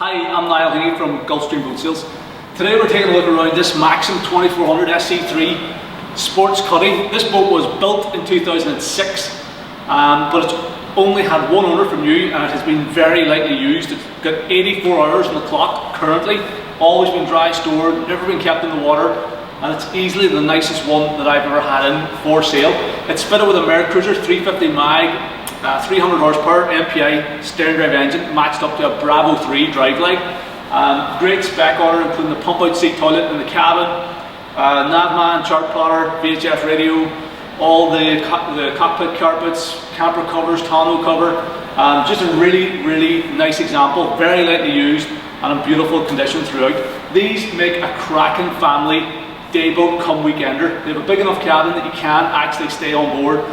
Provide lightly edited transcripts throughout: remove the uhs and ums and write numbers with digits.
Hi, I'm Niall Heaney from Gulfstream Boat Sales. Today we're taking a look around this Maxum 2400 SC3 sports cuddy. This boat was built in 2006, but it's only had one owner from new and it has been very lightly used. It's got 84 hours on the clock currently, always been dry stored, never been kept in the water, and it's easily the nicest one that I've ever had in for sale. It's fitted with a Mercruiser 350 mag, 300 horsepower MPI stern drive engine matched up to a Bravo 3 drive leg. Great spec on it, including the pump out seat toilet in the cabin, Navman, chart plotter, VHF radio, all the cockpit carpets, camper covers, tonneau cover. Just a really nice example, very lightly used and in beautiful condition throughout. These make a cracking family day boat come weekender. They have a big enough cabin that you can actually stay on board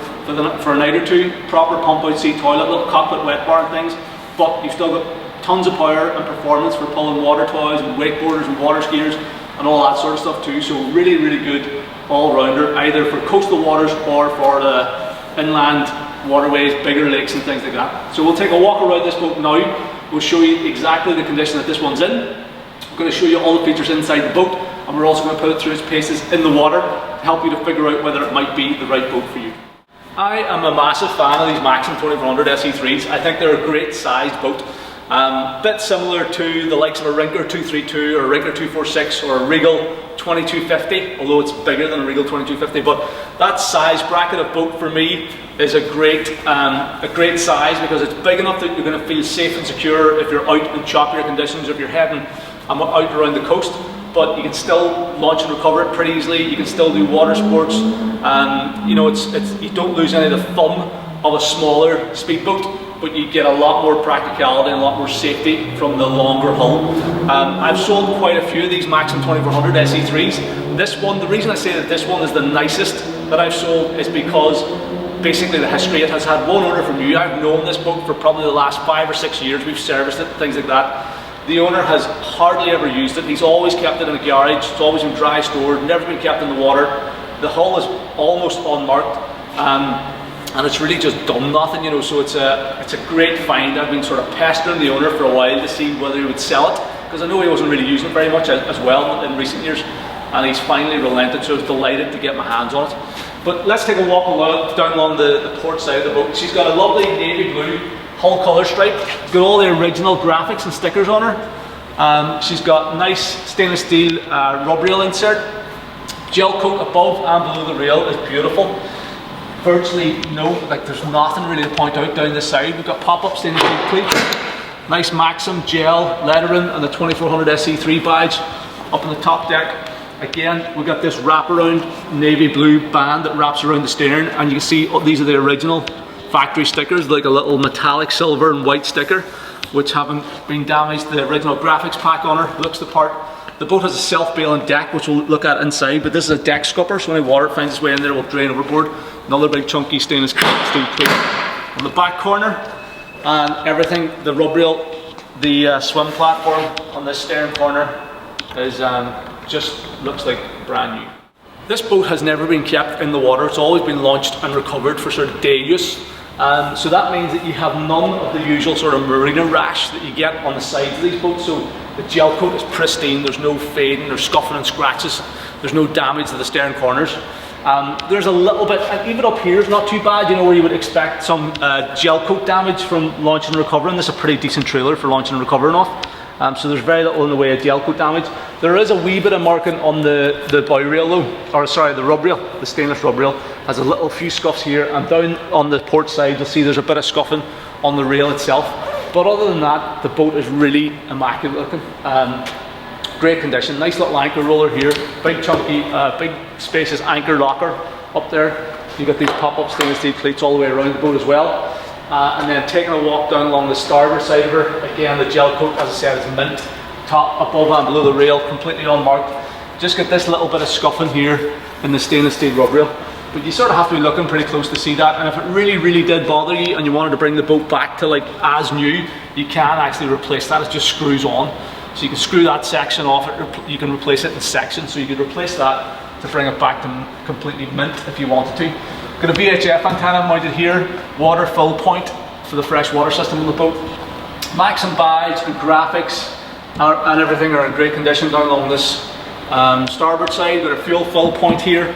for a night or two. Proper pump out seat toilet, little cockpit wet bar and things, but you've still got tons of power and performance for pulling water toys and wakeboarders and water skiers and all that sort of stuff too. So really good all-rounder, either for coastal waters or for the inland waterways, bigger lakes and things like that. So we'll take a walk around this boat now. We'll show you exactly the condition that this one's in. I'm going to show you all the features inside the boat, and we're also going to put it through its paces in the water to help you to figure out whether it might be the right boat for you. I am a massive fan of these Maxum 2400 SE3s. I think they're a great sized boat. Bit similar to the likes of a Rinker 232 or a Rinker 246 or a Regal 2250, although it's bigger than a Regal 2250. But that size bracket of boat for me is a great size because it's big enough that you're going to feel safe and secure if you're out in choppier conditions, if you're heading out around the coast. But you can still launch and recover it pretty easily. You can still do water sports. You know, you don't lose any of the fun of a smaller speedboat, but you get a lot more practicality and a lot more safety from the longer hull. I've sold quite a few of these Maxum 2400 SE3s. This one, the reason I say that this one is the nicest that I've sold is because basically the history. It has had one owner from new. I've known this boat for probably the last 5 or 6 years. We've serviced it, things like that. The owner has hardly ever used it. He's always kept it in a garage. It's always been dry stored, never been kept in the water. The hull is almost unmarked, and it's really just done nothing, you know. So it's a great find. I've been sort of pestering the owner for a while to see whether he would sell it, because I know he wasn't really using it very much as well in recent years, and he's finally relented. So I was delighted to get my hands on it. But let's take a walk down along the port side of the boat. She's got a lovely navy blue hull colour stripe. It's got all the original graphics and stickers on her. She's got nice stainless steel rub rail insert. Gel coat above and below the rail is beautiful. Virtually there's nothing really to point out down this side. We've got pop-up stainless steel cleats. Nice Maxum gel lettering and the 2400 SE3 badge up on the top deck. Again, we've got this wraparound navy blue band that wraps around the stern, and you can see these are the original factory stickers, like a little metallic silver and white sticker, which haven't been damaged. The original graphics pack on her looks the part. The boat has a self-bailing deck, which we'll look at inside, but this is a deck scupper, so any water finds its way in there, it will drain overboard. Another big chunky stainless steel plate on the back corner, and everything, the rub rail, the swim platform on this stern corner is just looks like brand new. This boat has never been kept in the water. It's always been launched and recovered for sort of day use. So that means that you have none of the usual sort of marina rash that you get on the sides of these boats. So the gel coat is pristine, there's no fading or scuffing and scratches, there's no damage to the stern corners. There's a little bit, and even up here is not too bad, you know, where you would expect some gel coat damage from launching and recovering. This is a pretty decent trailer for launching and recovering off. So there's very little in the way of gel coat damage. There is a wee bit of marking on the bow rail though, or sorry, the rub rail. The stainless rub rail has a few scuffs here, and down on the port side you'll see there's a bit of scuffing on the rail itself. But other than that, the boat is really immaculate looking. Great condition, nice little anchor roller here, big chunky, big spacious anchor locker up there. You've got these pop-up stainless steel plates all the way around the boat as well. And then taking a walk down along the starboard side of her, again the gel coat, as I said, is mint, top, above and below the rail, completely unmarked. Just got this little bit of scuffing here in the stainless steel rub rail, but you sort of have to be looking pretty close to see that. And if it really did bother you and you wanted to bring the boat back to like as new, you can actually replace that. It just screws on, so you can screw that section off it. You can replace it in sections, so you could replace that to bring it back to completely mint if you wanted to. Got a VHF antenna mounted here, water fill point for the fresh water system on the boat. Maxum badge and graphics, and everything are in great condition down along this starboard side. We've got a fuel fill point here.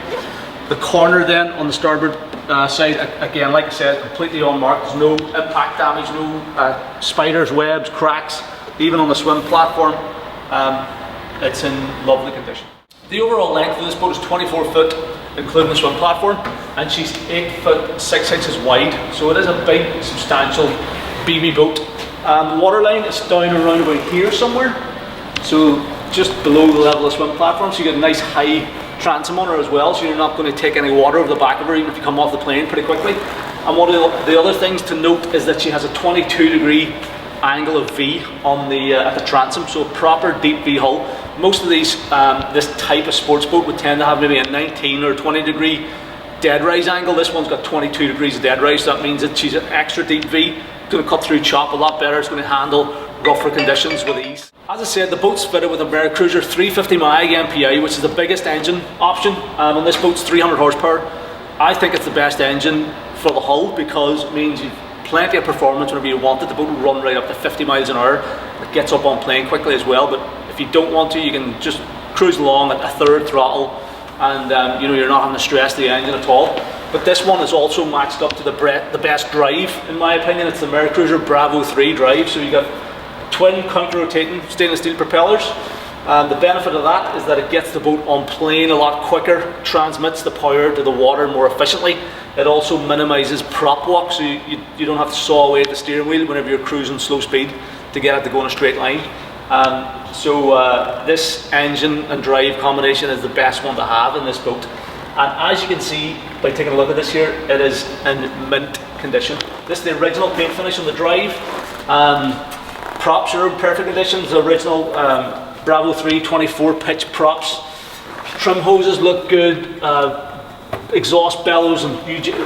The corner then on the starboard side, again, like I said, completely unmarked. There's no impact damage, no spiders, webs, cracks. Even on the swim platform, it's in lovely condition. The overall length of this boat is 24 foot, including the swim platform, and she's 8 foot 6 inches wide, so it is a big, substantial BB boat. The waterline is down around about here somewhere, so just below the level of the swim platform, so you get a nice high transom on her as well, so you're not going to take any water over the back of her even if you come off the plane pretty quickly. And one of the other things to note is that she has a 22-degree angle of V on the at the transom, so a proper deep V hull. Most of these, this type of sports boat would tend to have maybe a 19 or 20 degree dead rise angle. This one's got 22 degrees of dead rise, so that means that she's an extra deep V. It's going to cut through chop a lot better. It's going to handle rougher conditions with ease. As I said, the boat's fitted with a Mercruiser 350 MAG MPI, which is the biggest engine option. On this boat's 300 horsepower. I think it's the best engine for the hull because it means you've plenty of performance whenever you want it. The boat will run right up to 50 miles an hour. It gets up on plane quickly as well, but if you don't want to, you can just cruise along at a third throttle, and you know, you're not having to stress the engine at all. But this one is also matched up to the best drive, in my opinion. It's the Mercruiser Bravo 3 drive, so you got twin counter-rotating stainless steel propellers. The benefit of that is that it gets the boat on plane a lot quicker, transmits the power to the water more efficiently. It also minimises prop walk, so you don't have to saw away at the steering wheel whenever you're cruising slow speed to get it to go in a straight line. This engine and drive combination is the best one to have in this boat. And as you can see by taking a look at this here, it is in mint condition. This is the original paint finish on the drive. Props are in perfect condition. The original Bravo 3 24 pitch props. Trim hoses look good. Exhaust bellows and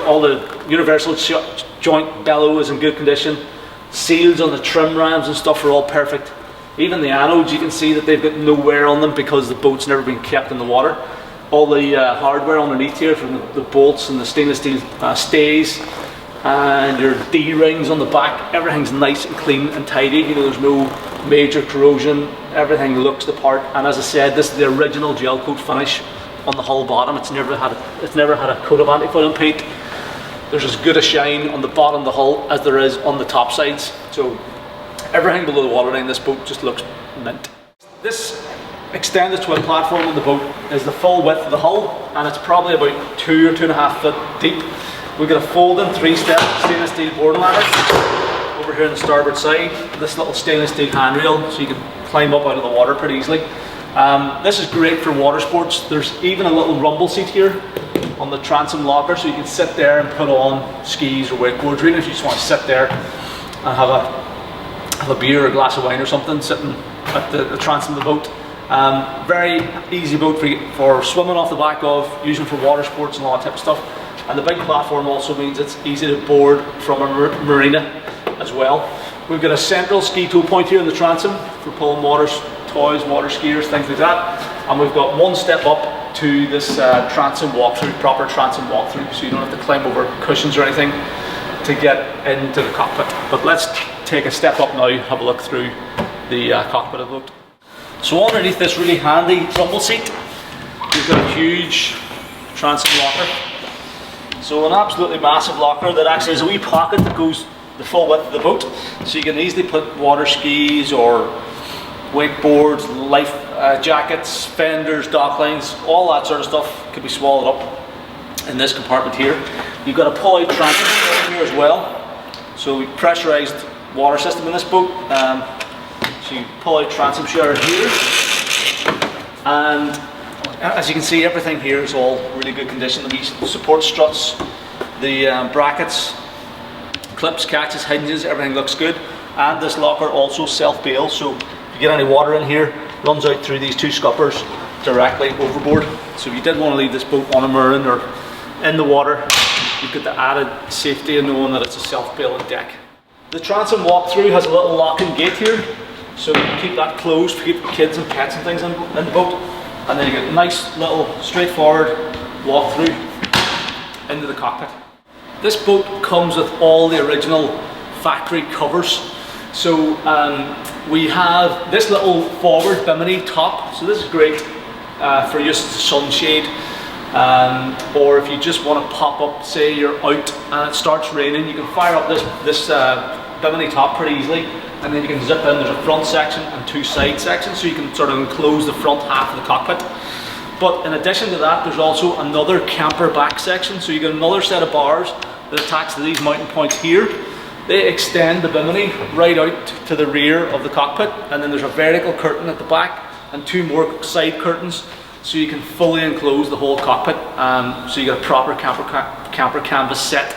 all the universal joint bellow is in good condition. Seals on the trim rams and stuff are all perfect. Even the anodes, you can see that they've got no wear on them because the boat's never been kept in the water. All the hardware underneath here, from the bolts and the stainless steel stays and your D-rings on the back, everything's nice and clean and tidy. You know, there's no major corrosion, everything looks the part. And as I said, this is the original gel coat finish on the hull bottom. It's never had a coat of anti-fouling paint. There's as good a shine on the bottom of the hull as there is on the top sides. So everything below the waterline in this boat just looks mint. This extended twin platform on the boat is the full width of the hull, and it's probably about 2 or 2.5 foot deep. We've got a folding 3-step stainless steel boarding ladder over here on the starboard side. This little stainless steel handrail, so you can climb up out of the water pretty easily. This is great for water sports. There's even a little rumble seat here on the transom locker, so you can sit there and put on skis or wakeboards. Really, if you just want to sit there and have a beer or a glass of wine or something sitting at the transom of the boat. Very easy boat for swimming off the back of, using for water sports and all that type of stuff. And the big platform also means it's easy to board from a marina as well. We've got a central ski tow point here in the transom for pulling water toys, water skiers, things like that. And we've got one step up to this transom walkthrough, proper transom walkthrough, so you don't have to climb over cushions or anything to get into the cockpit. But let's take a step up now, have a look through the cockpit of the boat. So underneath this really handy rumble seat, we've got a huge transom locker. So an absolutely massive locker that actually has a wee pocket that goes the full width of the boat, so you can easily put water skis or wakeboards, life jackets, fenders, dock lines, all that sort of stuff could be swallowed up in this compartment here. You've got a pull-out transom here as well, so we pressurized water system in this boat. So you pull out transom shower here, and as you can see, everything here is all really good condition. The support struts, the brackets, clips, catches, hinges, everything looks good. And this locker also self-bails, so if you get any water in here, it runs out through these two scuppers directly overboard. So if you did want to leave this boat on a mooring or in the water, you've got the added safety of knowing that it's a self-bailing deck. The transom walk-through has a little lock-in gate here, so you can keep that closed to keep kids and pets and things in the boat. And then you get a nice little straightforward walk-through into the cockpit. This boat comes with all the original factory covers. So we have this little forward bimini top, so this is great for use as a sunshade, or if you just want to pop up, say you're out and it starts raining, you can fire up this bimini top pretty easily, and then you can zip in. There's a front section and two side sections, so you can sort of enclose the front half of the cockpit. But in addition to that, there's also another camper back section, so you get another set of bars that attach to these mounting points here. They extend the bimini right out to the rear of the cockpit, and then there's a vertical curtain at the back and two more side curtains, so you can fully enclose the whole cockpit. So you get a proper camper canvas set,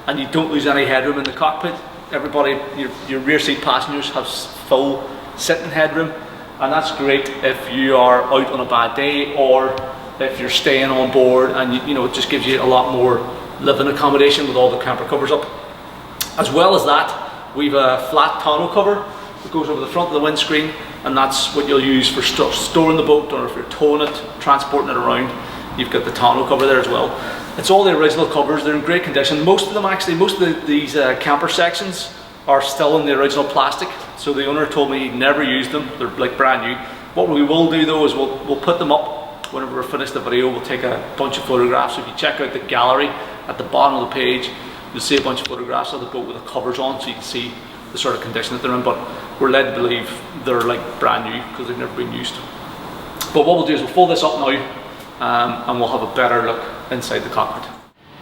and you don't lose any headroom in the cockpit. Everybody, your rear seat passengers have full sitting headroom, and that's great if you are out on a bad day, or if you're staying on board, and you know, it just gives you a lot more living accommodation with all the camper covers up. As well as that, we've a flat tonneau cover that goes over the front of the windscreen, and that's what you'll use for storing the boat, or if you're towing it, transporting it around, you've got the tonneau cover there as well. It's all the original covers. They're in great condition. Most of them actually, these camper sections are still in the original plastic, so the owner told me he'd never used them. They're like brand new. What we will do though is we'll put them up whenever we're finished the video. We'll take a bunch of photographs. So if you check out the gallery at the bottom of the page, you'll see a bunch of photographs of the boat with the covers on, so you can see the sort of condition that they're in. But we're led to believe they're like brand new because they've never been used. But what we'll do is we'll fold this up now, and we'll have a better look inside the cockpit.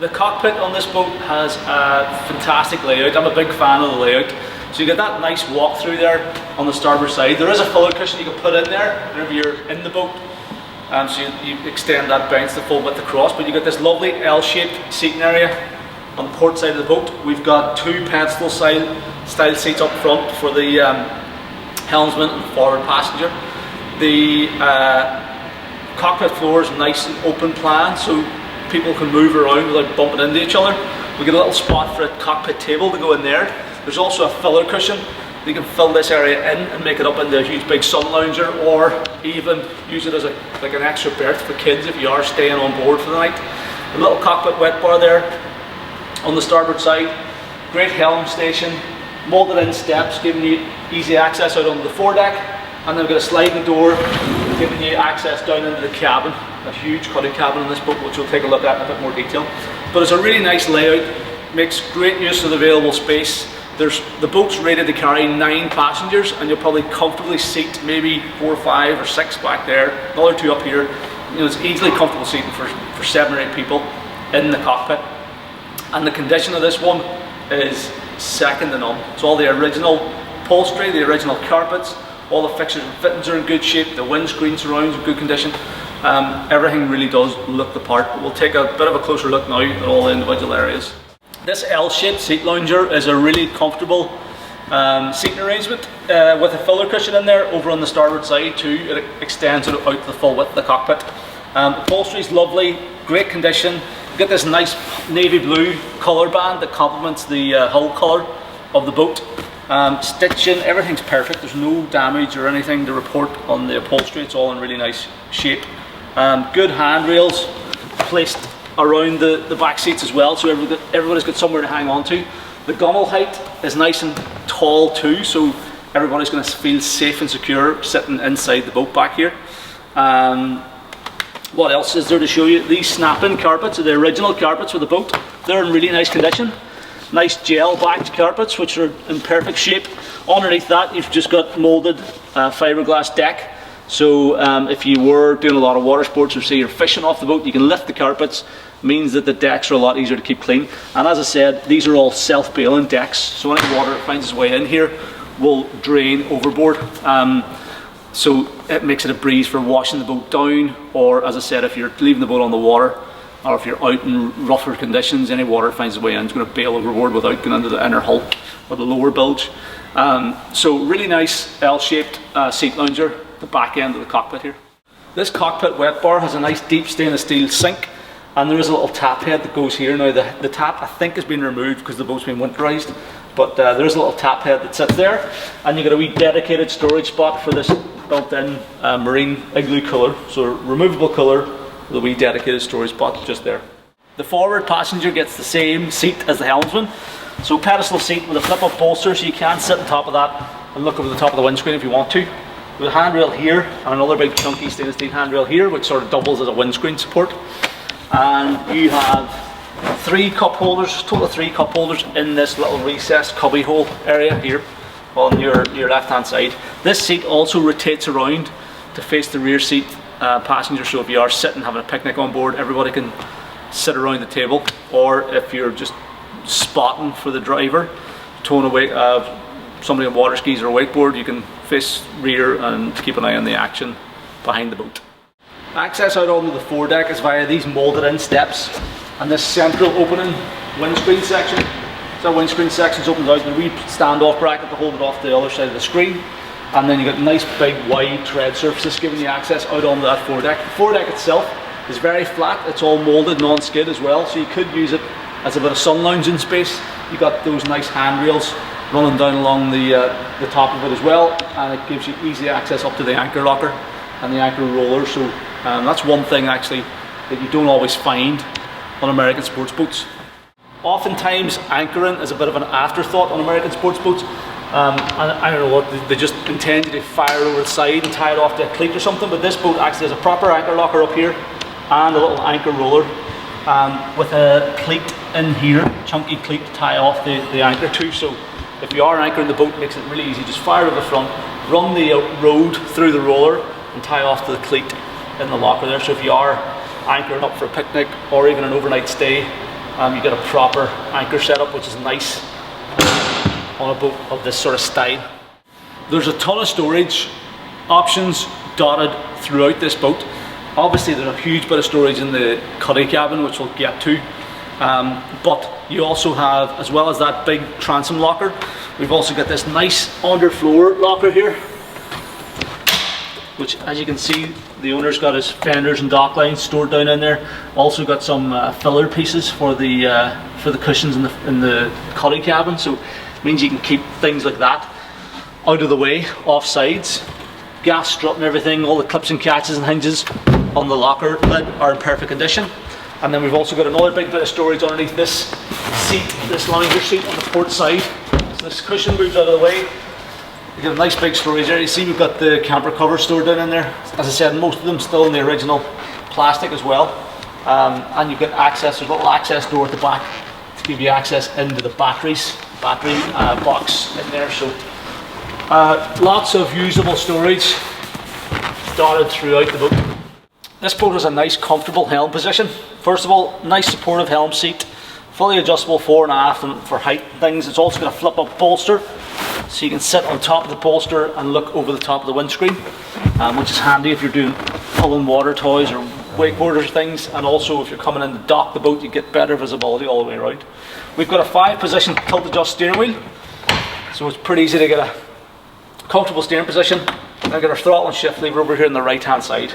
The cockpit on this boat has a fantastic layout. I'm a big fan of the layout. So you get that nice walk through there on the starboard side. There is a filler cushion you can put in there whenever you're in the boat. So you extend that bounce the full width across, but you get this lovely L-shaped seating area on the port side of the boat. We've got two pedestal style seats up front for the helmsman and forward passenger. The cockpit floor is nice and open plan, so people can move around without bumping into each other. We get a little spot for a cockpit table to go in there. There's also a filler cushion. You can fill this area in and make it up into a huge big sun lounger, or even use it as like an extra berth for kids if you are staying on board for the night. A little cockpit wet bar there on the starboard side. Great helm station, molded in steps giving you easy access out onto the foredeck, and then we've got a sliding door giving you access down into the cabin. A huge cuddy cabin in this boat, which we'll take a look at in a bit more detail. But it's a really nice layout, makes great use of the available space. The boat's rated to carry 9 passengers, and you'll probably comfortably seat maybe 4 or 5 or 6 back there, another 2 up here. You know, it's easily comfortable seating for 7 or 8 people in the cockpit. And the condition of this one is second to none. It's all the original upholstery, the original carpets, all the fixtures and fittings are in good shape, the windscreen surrounds in good condition. Everything really does look the part. We'll take a bit of a closer look now at all the individual areas. This L-shaped seat lounger is a really comfortable seating arrangement with a filler cushion in there over on the starboard side too. It extends it out to the full width of the cockpit. Upholstery is lovely, great condition. You get this nice navy blue colour band that complements the hull colour of the boat. Stitching, everything's perfect. There's no damage or anything to report on the upholstery. It's all in really nice shape. Good handrails placed around the back seats as well, so everybody's got somewhere to hang on to. The gunnel height is nice and tall too, so everybody's going to feel safe and secure sitting inside the boat back here. What else is there to show you? These snap-in carpets are the original carpets for the boat. They're in really nice condition. Nice gel-backed carpets, which are in perfect shape. Underneath that, you've just got moulded fiberglass deck. So if you were doing a lot of water sports, or say you're fishing off the boat, you can lift the carpets. Means that the decks are a lot easier to keep clean. And as I said, these are all self-bailing decks, so any water that finds its way in here will drain overboard. So it makes it a breeze for washing the boat down, or as I said, if you're leaving the boat on the water, or if you're out in rougher conditions, any water that finds its way in is going to bail overboard without going into the inner hull or the lower bilge. So really nice L-shaped seat lounger, the back end of the cockpit here. This cockpit wet bar has a nice deep stainless steel sink, and there is a little tap head that goes here. Now the tap I think has been removed because the boat's been winterized, but there is a little tap head that sits there, and you get a wee dedicated storage spot for this built-in marine igloo cooler. So a removable cooler with a wee dedicated storage spot just there. The forward passenger gets the same seat as the helmsman. So pedestal seat with a flip up bolster, so you can sit on top of that and look over the top of the windscreen if you want to. With a handrail here and another big chunky stainless steel handrail here, which sort of doubles as a windscreen support. And you have 3 cup holders, total of 3 cup holders in this little recessed cubby hole area here on your left hand side. This seat also rotates around to face the rear seat passenger, so if you are sitting having a picnic on board, everybody can sit around the table, or if you're just spotting for the driver, towing away somebody on water skis or a wakeboard, you can face rear and keep an eye on the action behind the boat. Access out onto the foredeck is via these molded in steps and this central opening windscreen section. So that windscreen section opens out, and a wee standoff bracket to hold it off the other side of the screen. And then you've got nice big wide tread surfaces giving you access out onto that foredeck. The foredeck itself is very flat, it's all molded non-skid as well, so you could use it as a bit of sun lounging space. You've got those nice handrails running down along the top of it as well, and it gives you easy access up to the anchor locker and the anchor roller. So that's one thing actually that you don't always find on American sports boats. Oftentimes anchoring is a bit of an afterthought on American sports boats. And I don't know what, they just intend to fire over the side and tie it off to a cleat or something, but this boat actually has a proper anchor locker up here and a little anchor roller with a cleat in here, chunky cleat to tie off the anchor to. So if you are anchoring the boat, it makes it really easy. Just fire over the front, run the road through the roller and tie off to the cleat in the locker there. So if you are anchoring up for a picnic or even an overnight stay, you get a proper anchor setup, which is nice on a boat of this sort of style. There's a ton of storage options dotted throughout this boat. Obviously there's a huge bit of storage in the cuddy cabin, which we'll get to, but you also have, as well as that big transom locker, we've also got this nice underfloor locker here, which, as you can see, the owner's got his fenders and dock lines stored down in there. Also got some filler pieces for the cushions in the cuddy cabin, so it means you can keep things like that out of the way, off sides. Gas strut and everything, all the clips and catches and hinges on the locker lid are in perfect condition. And then we've also got another big bit of storage underneath this seat, this lounger seat on the port side. So this cushion moves out of the way. You get a nice big storage area. You see we've got the camper cover stored down in there. As I said, most of them still in the original plastic as well. And you've got access, there's a little access door at the back to give you access into the battery box in there. So lots of usable storage dotted throughout the boat. This boat has a nice comfortable helm position. First of all, nice supportive helm seat, fully adjustable fore and aft and for height things. It's also got a flip up bolster, so you can sit on top of the bolster and look over the top of the windscreen, which is handy if you're doing pulling water toys or wakeboarders things, and also if you're coming in to dock the boat, you get better visibility all the way around. We've got a 5-position tilt adjust steering wheel, so it's pretty easy to get a comfortable steering position. I've got our throttle and shift lever over here on the right hand side.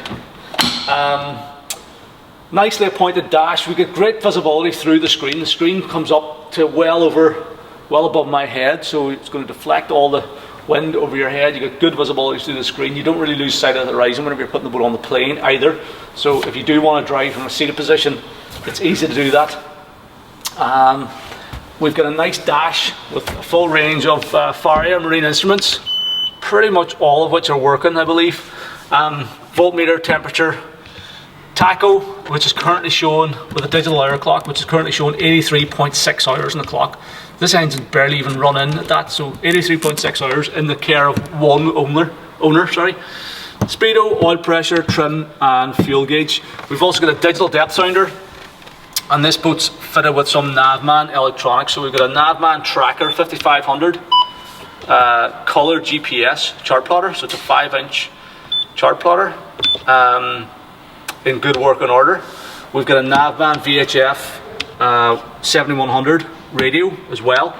Nicely appointed dash. We get great visibility through the screen. The screen comes up to well above my head, so it's going to deflect all the wind over your head. You get good visibility through the screen. You don't really lose sight of the horizon whenever you're putting the boat on the plane either. So if you do want to drive from a seated position, it's easy to do that. We've got a nice dash with a full range of Faria marine instruments, pretty much all of which are working, I believe. Voltmeter, temperature, tacho, which is currently showing, with a digital hour clock, which is currently showing 83.6 hours on the clock. This engine's barely even run in at that, so 83.6 hours in the care of one owner. Speedo, oil pressure, trim and fuel gauge. We've also got a digital depth sounder, and this boat's fitted with some Navman electronics. So we've got a Navman Tracker 5500 color GPS chart plotter, so it's a 5-inch chart plotter in good working order. We've got a Navman VHF 7100 radio as well,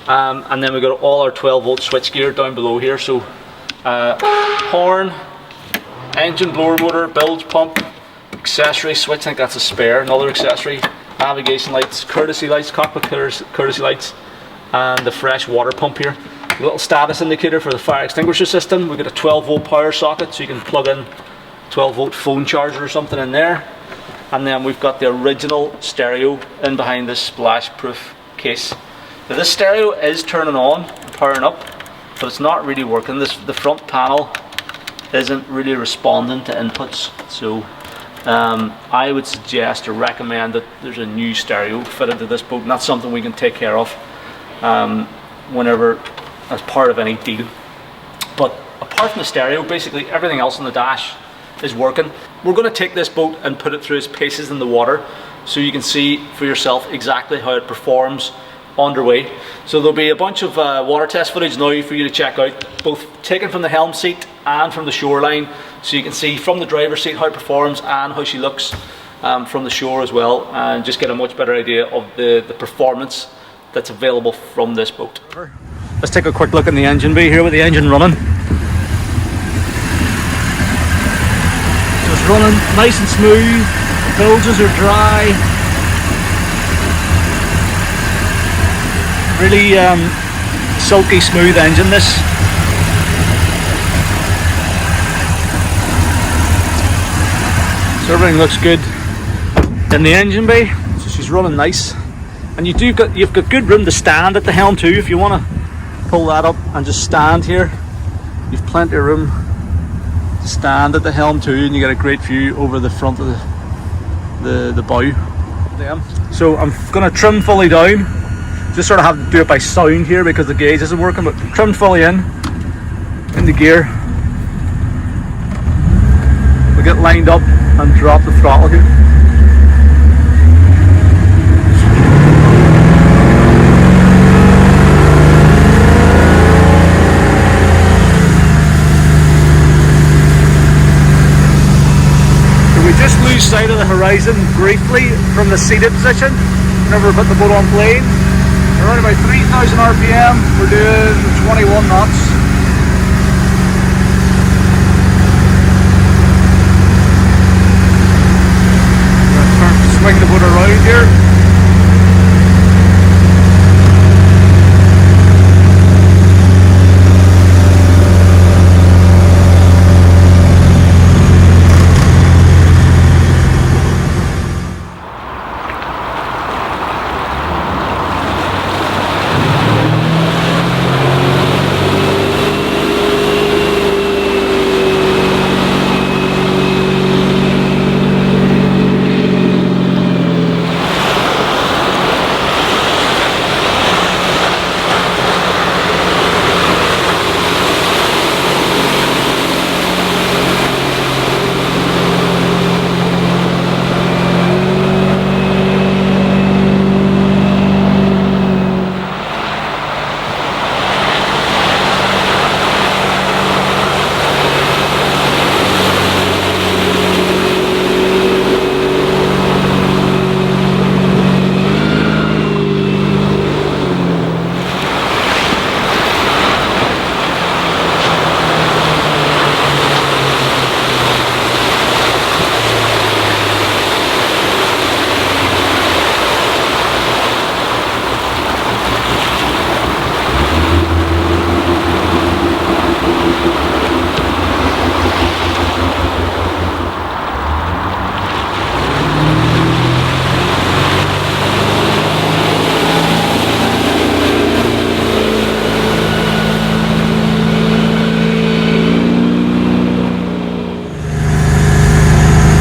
and then we've got all our 12-volt switch gear down below here. So horn, engine blower motor, bilge pump, accessory switch, I think that's a spare, another accessory, navigation lights, courtesy lights, cockpit courtesy lights, and the fresh water pump here. A little status indicator for the fire extinguisher system. We've got a 12-volt power socket, so you can plug in 12-volt phone charger or something in there. And then we've got the original stereo in behind this splash proof case. Now this stereo is turning on, powering up, but it's not really working. The front panel isn't really responding to inputs, so I would suggest or recommend that there's a new stereo fitted to this boat, and that's something we can take care of whenever, as part of any deal. But apart from the stereo, basically everything else on the dash is working. We're going to take this boat and put it through its paces in the water so you can see for yourself exactly how it performs underway. So there'll be a bunch of water test footage now for you to check out, both taken from the helm seat and from the shoreline, so you can see from the driver's seat how it performs and how she looks from the shore as well, and just get a much better idea of the performance that's available from this boat. Let's take a quick look in the engine bay here with the engine running. So it's running nice and smooth, the bilges are dry. Really silky smooth engine this. So everything looks good in the engine bay, so she's running nice. And you've got good room to stand at the helm too. If you want to pull that up and just stand here, you've plenty of room to stand at the helm too, and you get a great view over the front of the bow. So I'm going to trim fully down. Just sort of have to do it by sound here because the gauge isn't working, but trimmed fully in the gear. We'll get lined up and drop the throttle here. So we just lose sight of the horizon briefly from the seated position whenever we put the boat on plane. We're around about 3,000 RPM, we're doing 21 knots. We're going to swing the boat around here.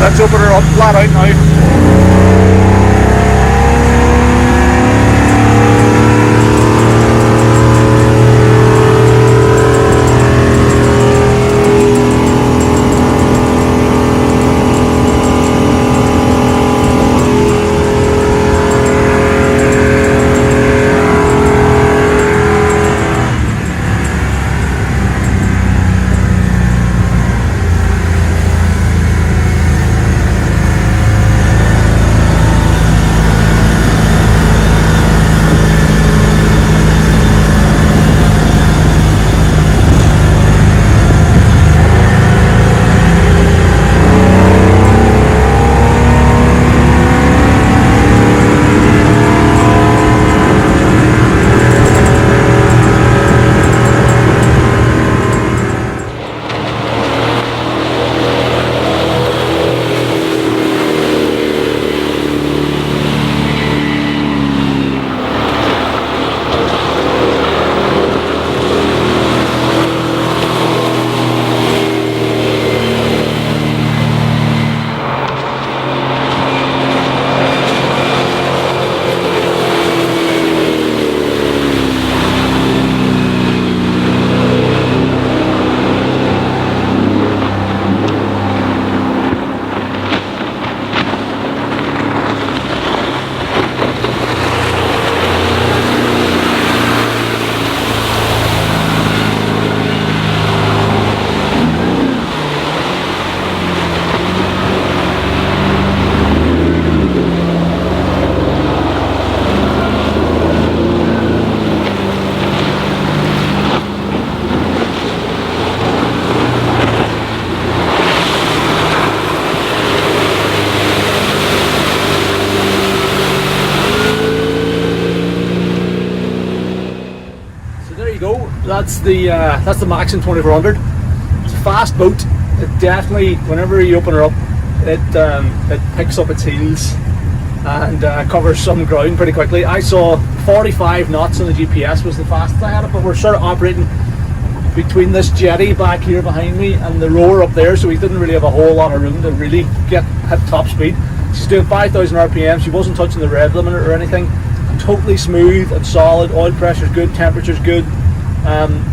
Let's open her up flat out now. there you go. That's the Maxum 2400. It's a fast boat. It definitely, whenever you open her up, it picks up its heels and covers some ground pretty quickly. I saw 45 knots on the GPS was the fastest I had it, but we're sort of operating between this jetty back here behind me and the rower up there, so we didn't really have a whole lot of room to really hit top speed. She's doing 5,000 RPM. She wasn't touching the rev limiter or anything. Totally smooth and solid. Oil pressure's good, temperature's good.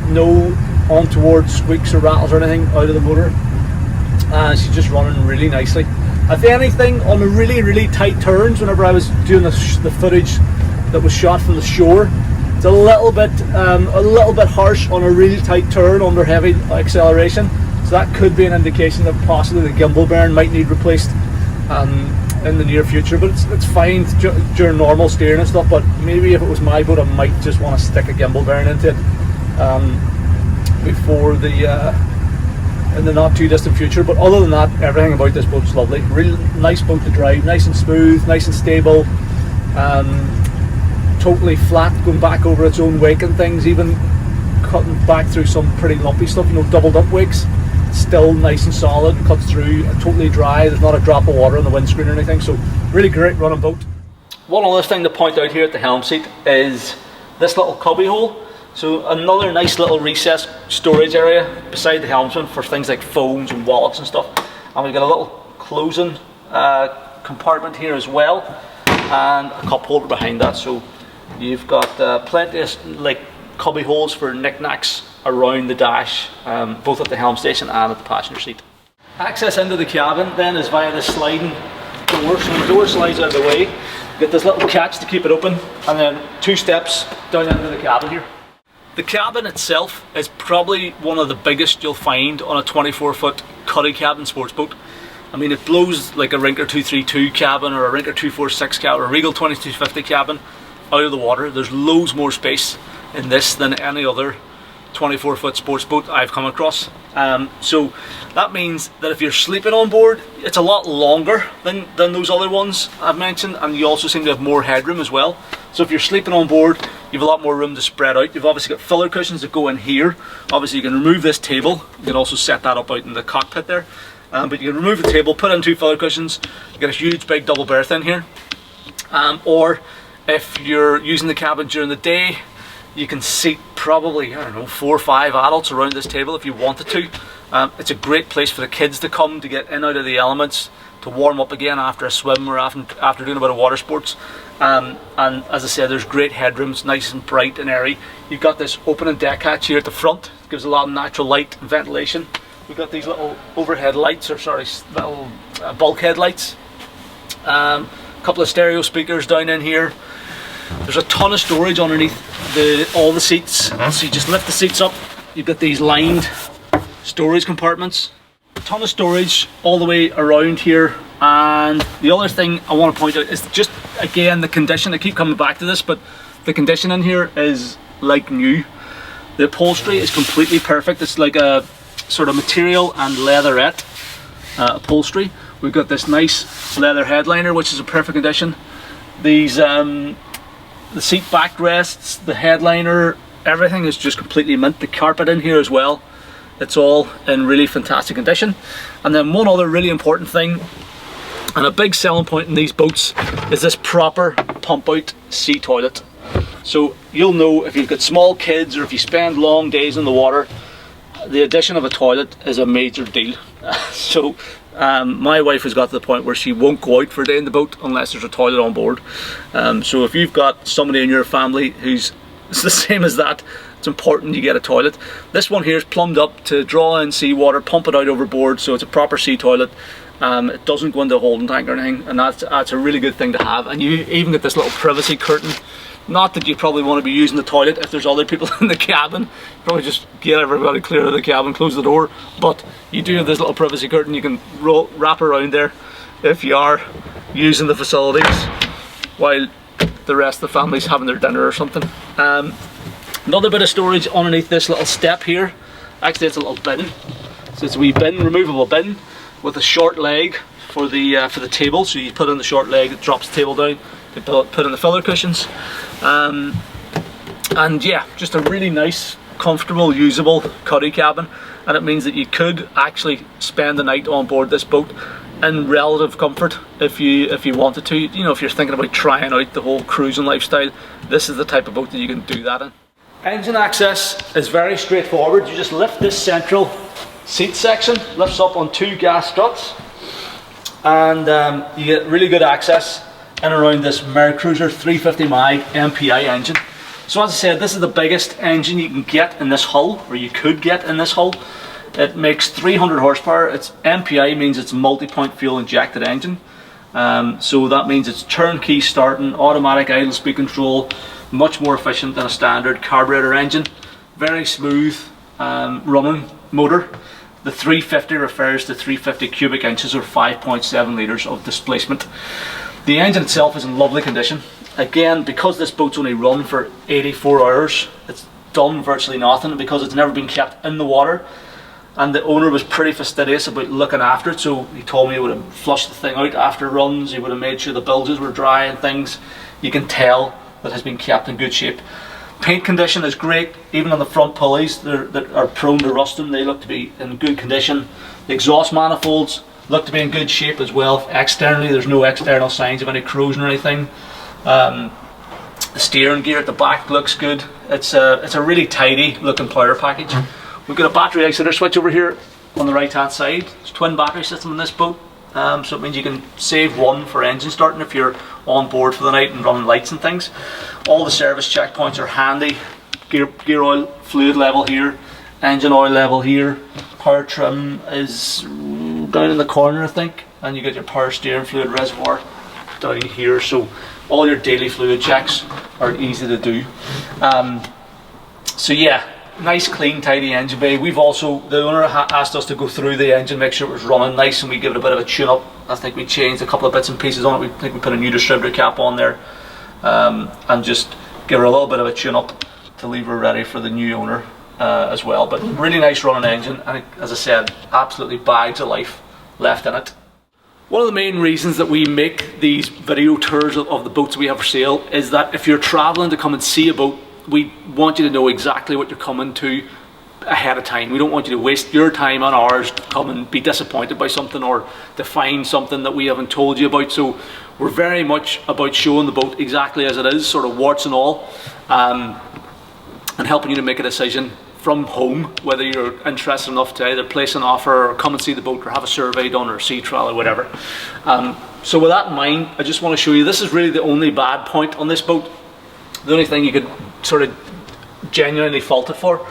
No untoward squeaks or rattles or anything out of the motor. She's just running really nicely. If anything, on the really tight turns, whenever I was doing the footage that was shot from the shore, it's a little bit harsh on a really tight turn under heavy acceleration. So that could be an indication that possibly the gimbal bearing might need replaced in the near future. But it's fine during normal steering and stuff. But maybe if it was my boat, I might just want to stick a gimbal bearing into it before in the not too distant future. But other than that, everything about this boat's lovely. Really nice boat to drive, nice and smooth, nice and stable. Totally flat, going back over its own wake and things, even cutting back through some pretty lumpy stuff, doubled up wakes. Still nice and solid, cuts through, totally dry. There's not a drop of water on the windscreen or anything, so really great running boat. One other thing to point out here at the helm seat is this little cubby hole. So another nice little recessed storage area beside the helmsman for things like phones and wallets and stuff. And we've got a little closing compartment here as well, and a cup holder behind that. So you've got plenty of cubby holes for knickknacks around the dash, both at the helm station and at the passenger seat. Access into the cabin then is via this sliding door. So the door slides out of the way. You get this little catch to keep it open, and then 2 steps down into the cabin here. The cabin itself is probably one of the biggest you'll find on a 24-foot cuddy cabin sports boat. I mean, it blows like a Rinker 232 cabin or a Rinker 246 cabin or a Regal 2250 cabin out of the water. There's loads more space in this than any other 24-foot sports boat I've come across. So that means that if you're sleeping on board, it's a lot longer than those other ones I've mentioned, and you also seem to have more headroom as well. So if you're sleeping on board, you have a lot more room to spread out. You've obviously got filler cushions that go in here. Obviously you can remove this table. You can also set that up out in the cockpit there. But you can remove the table, put in 2 filler cushions. You get a huge big double berth in here. Or if you're using the cabin during the day, you can seat probably, I don't know, 4 or 5 adults around this table if you wanted to. It's a great place for the kids to come to get in out of the elements, to warm up again after a swim or after doing a bit of water sports. And as I said, there's great headrooms, nice and bright and airy. You've got this opening deck hatch here at the front. It gives a lot of natural light and ventilation. We've got these little overhead lights, or sorry, little bulkhead lights. A couple of stereo speakers down in here. There's a ton of storage underneath all the seats. So you just lift the seats up. You've got these lined storage compartments. A ton of storage all the way around here. And the other thing I want to point out is just, again, the condition. I keep coming back to this, but the condition in here is like new. The upholstery is completely perfect. It's like a sort of material and leatherette upholstery. We've got this nice leather headliner, which is in perfect condition. These the seat backrests, the headliner, everything is just completely mint. The carpet in here as well, it's all in really fantastic condition. And then one other really important thing, and a big selling point in these boats, is this proper pump out sea toilet. So you'll know if you've got small kids or if you spend long days in the water, the addition of a toilet is a major deal. So my wife has got to the point where she won't go out for a day in the boat unless there's a toilet on board. So if you've got somebody in your family who's the same as that, it's important you get a toilet. This one here is plumbed up to draw in seawater, pump it out overboard, so it's a proper sea toilet. It doesn't go into a holding tank or anything, and that's a really good thing to have. And you even get this little privacy curtain. Not that you probably want to be using the toilet if there's other people in the cabin. Probably just get everybody clear of the cabin, close the door. But you do have this little privacy curtain you can wrap around there if you are using the facilities while the rest of the family's having their dinner or something. Another bit of storage underneath this little step here. Actually, it's a little bin. So it's a wee bin, removable bin with a short leg for the table. So you put in the short leg, it drops the table down. You put in the filler cushions. And yeah, just a really nice, comfortable, usable cuddy cabin, and it means that you could actually spend the night on board this boat in relative comfort if you wanted to. You know, if you're thinking about trying out the whole cruising lifestyle, this is the type of boat that you can do that in. Engine access is very straightforward. You just lift this central seat section, lifts up on 2 gas struts, and you get really good access in around this Mercruiser 350 mag MPI engine. So as I said, this is the biggest engine you can get in this hull, or you could get in this hull. It makes 300 horsepower. It's MPI, means it's multi-point fuel injected engine. So that means it's turnkey starting, automatic idle speed control, much more efficient than a standard carburetor engine. Very smooth running motor. The 350 refers to 350 cubic inches or 5.7 litres of displacement. The engine itself is in lovely condition. Again, because this boat's only run for 84 hours, it's done virtually nothing because it's never been kept in the water. And the owner was pretty fastidious about looking after it, so he told me he would have flushed the thing out after runs, he would have made sure the bilges were dry and things. You can tell that it has been kept in good shape. Paint condition is great, even on the front pulleys that are prone to rusting, they look to be in good condition. The exhaust manifolds look to be in good shape as well. Externally, there's no external signs of any corrosion or anything. The steering gear at the back looks good. It's a really tidy looking power package. We've got a battery isoler switch over here on the right hand side. There's a twin battery system in this boat, so it means you can save one for engine starting if you're on board for the night and running lights and things. All the service checkpoints are handy. Gear oil fluid level here, engine oil level here. Power trim is down in the corner, I think, and you get your power steering fluid reservoir down here, so all your daily fluid checks are easy to do. So yeah, nice clean tidy engine bay. We've also, the owner asked us to go through the engine, make sure it was running nice, and we give it a bit of a tune up. I think we changed a couple of bits and pieces on it. I think we put a new distributor cap on there, and just give her a little bit of a tune up to leave her ready for the new owner as well. But really nice running engine, and as I said, absolutely bags of life left in it. One of the main reasons that we make these video tours of the boats we have for sale is that if you're traveling to come and see a boat, we want you to know exactly what you're coming to ahead of time. We don't want you to waste your time and ours to come and be disappointed by something or to find something that we haven't told you about. So we're very much about showing the boat exactly as it is, sort of warts and all, and helping you to make a decision from home, whether you're interested enough to either place an offer or come and see the boat or have a survey done or a sea trial or whatever. So with that in mind, I just want to show you, this is really the only bad point on this boat. The only thing you could sort of genuinely fault it for.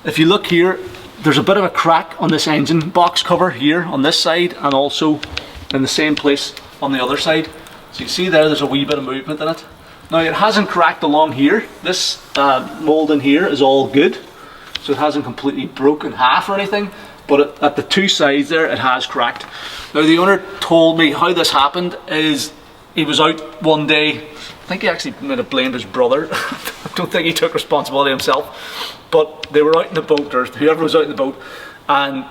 If you look here, there's a bit of a crack on this engine box cover here on this side, and also in the same place on the other side. So you see there's a wee bit of movement in it. Now it hasn't cracked along here. This mould in here is all good, so it hasn't completely broken half or anything, but at the two sides there it has cracked. Now the owner told me how this happened is he was out one day, I think he actually might have blamed his brother. I don't think he took responsibility himself, but they were out in the boat, or whoever was out in the boat, and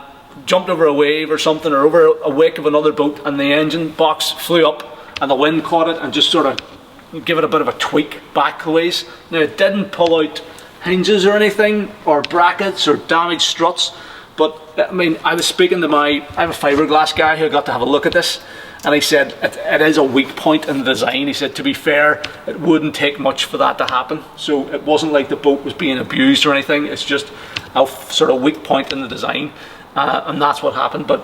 jumped over a wave or something, or over a wake of another boat, and the engine box flew up and the wind caught it and just sort of give it a bit of a tweak back a ways. Now it didn't pull out hinges or anything, or brackets or damaged struts, but I mean, I was speaking to I have a fiberglass guy who got to have a look at this, and he said it is a weak point in the design. He said, to be fair, it wouldn't take much for that to happen. So it wasn't like the boat was being abused or anything, it's just a sort of weak point in the design, and that's what happened. But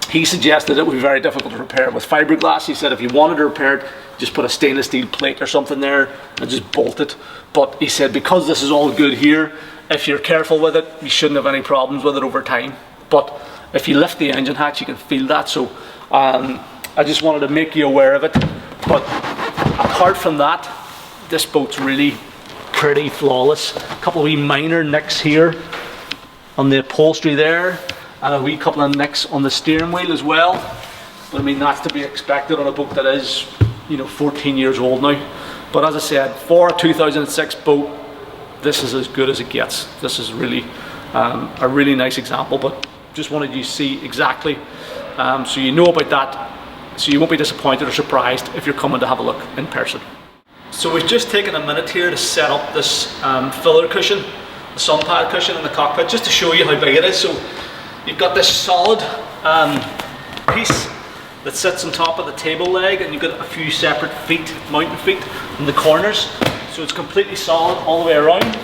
he suggested it would be very difficult to repair with fiberglass. He said if you wanted to repair it, just put a stainless steel plate or something there and just bolt it. But he said because this is all good here, if you're careful with it, you shouldn't have any problems with it over time. But if you lift the engine hatch, you can feel that. So I just wanted to make you aware of it. But apart from that, this boat's really pretty flawless. A couple of wee minor nicks here on the upholstery there, and a wee couple of nicks on the steering wheel as well. But I mean, that's to be expected on a boat that is, you know, 14 years old now. But as I said, for a 2006 boat, this is as good as it gets. This is really a really nice example, but just wanted you to see exactly, so you know about that, so you won't be disappointed or surprised if you're coming to have a look in person. So we've just taken a minute here to set up this filler cushion, the sun pad cushion in the cockpit, just to show you how big it is. So you've got this solid piece that sits on top of the table leg, and you've got a few separate feet, mounting feet in the corners. So it's completely solid all the way around,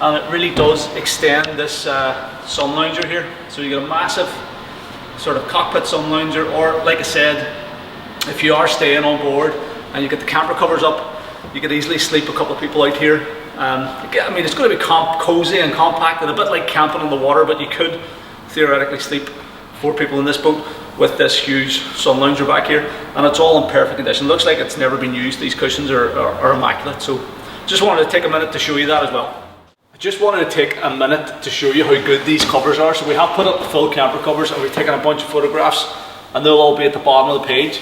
and it really does extend this sun lounger here. So you get a massive sort of cockpit sun lounger, or like I said, if you are staying on board and you get the camper covers up, you could easily sleep a couple of people out here. I mean, it's going to be cozy and compact and a bit like camping on the water, but you could theoretically sleep 4 people in this boat with this huge sun lounger back here, and it's all in perfect condition. Looks like it's never been used. These cushions are immaculate. So just wanted to take a minute to show you that as well. I just wanted to take a minute to show you how good these covers are. So we have put up the full camper covers, and we've taken a bunch of photographs, and they'll all be at the bottom of the page.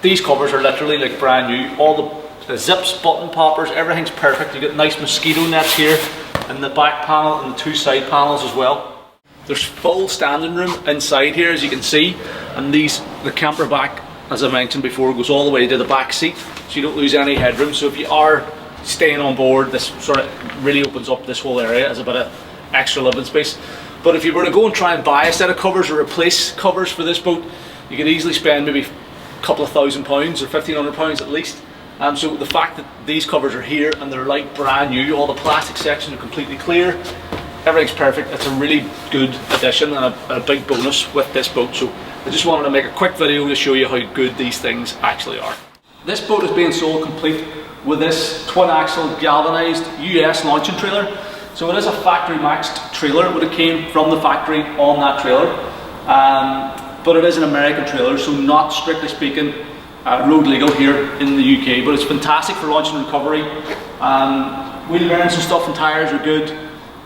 These covers are literally like brand new. All the zips, button poppers, everything's perfect. You get nice mosquito nets here in the back panel and the 2 side panels as well. There's full standing room inside here, as you can see, and the camper back, as I mentioned before, goes all the way to the back seat, so you don't lose any headroom. So if you are staying on board, this sort of really opens up this whole area as a bit of extra living space. But if you were to go and try and buy a set of covers or replace covers for this boat, you could easily spend maybe a couple of £1,000 or £1,500 at least. So the fact that these covers are here and they're like brand new, all the plastic sections are completely clear, everything's perfect. It's a really good addition and a big bonus with this boat. So I just wanted to make a quick video to show you how good these things actually are. This boat is being sold complete with this twin axle galvanized US launching trailer. So it is a factory maxed trailer, but it came from the factory on that trailer. But it is an American trailer, so not strictly speaking road legal here in the UK, but it's fantastic for launch and recovery. Wheel bearings and stuff and tyres are good,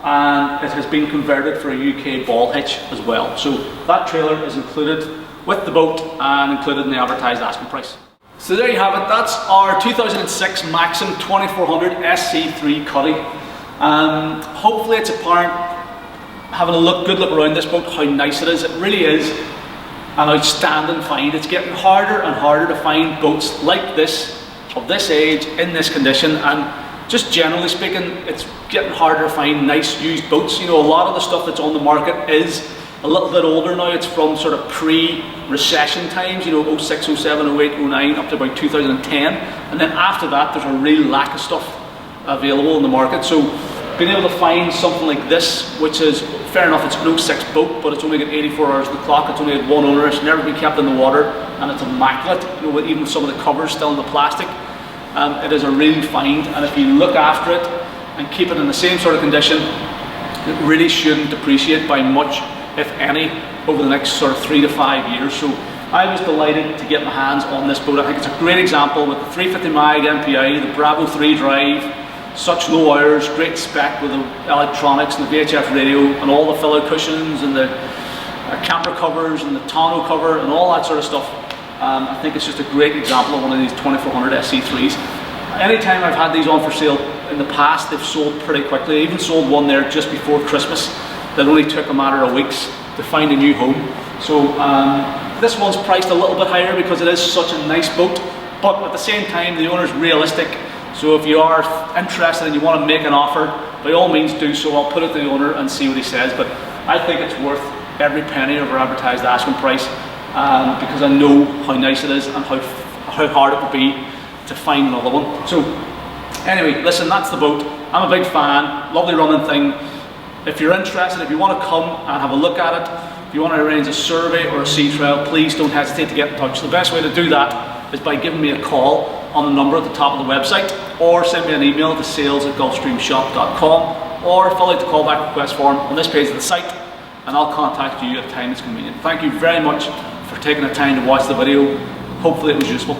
and it has been converted for a UK ball hitch as well. So that trailer is included with the boat and included in the advertised asking price. So there you have it. That's our 2006 Maxum 2400 SC3 Cuddy. Hopefully it's apparent, having a good look around this boat, how nice it is. It really is an outstanding find. It's getting harder and harder to find boats like this, of this age, in this condition, and just generally speaking, it's getting harder to find nice used boats. You know, a lot of the stuff that's on the market is a little bit older now. It's from sort of pre-recession times, you know, 06, 07, 08, 09, up to about 2010, and then after that there's a real lack of stuff available in the market. So being able to find something like this, which is, fair enough, it's an 06 boat, but it's only got 84 hours on the clock, it's only had 1 owner, it's never been kept in the water, and it's immaculate, you know, with even some of the covers still in the plastic. It is a real find, and if you look after it and keep it in the same sort of condition, it really shouldn't depreciate by much, if any, over the next sort of 3 to 5 years. So I was delighted to get my hands on this boat. I think it's a great example with the 350 MAG MPI, the Bravo 3 drive, such low hours, great spec with the electronics and the VHF radio and all the filler cushions and the camper covers and the tonneau cover and all that sort of stuff. I think it's just a great example of one of these 2400 SC3s. Anytime I've had these on for sale in the past, they've sold pretty quickly. I even sold one there just before Christmas that only took a matter of weeks to find a new home. So this one's priced a little bit higher because it is such a nice boat, but at the same time the owner's realistic. So if you are interested and you want to make an offer, by all means do so. I'll put it to the owner and see what he says, but I think it's worth every penny of our advertised asking price, because I know how nice it is and how hard it would be to find another one. So anyway, listen, that's the boat. I'm a big fan, lovely running thing. If you're interested, if you want to come and have a look at it, if you want to arrange a survey or a sea trial, please don't hesitate to get in touch. The best way to do that is by giving me a call on the number at the top of the website, or send me an email to sales@gulfstreamshop.com, or fill out the callback request form on this page of the site, and I'll contact you at a time that's convenient. Thank you very much for taking the time to watch the video. Hopefully it was useful.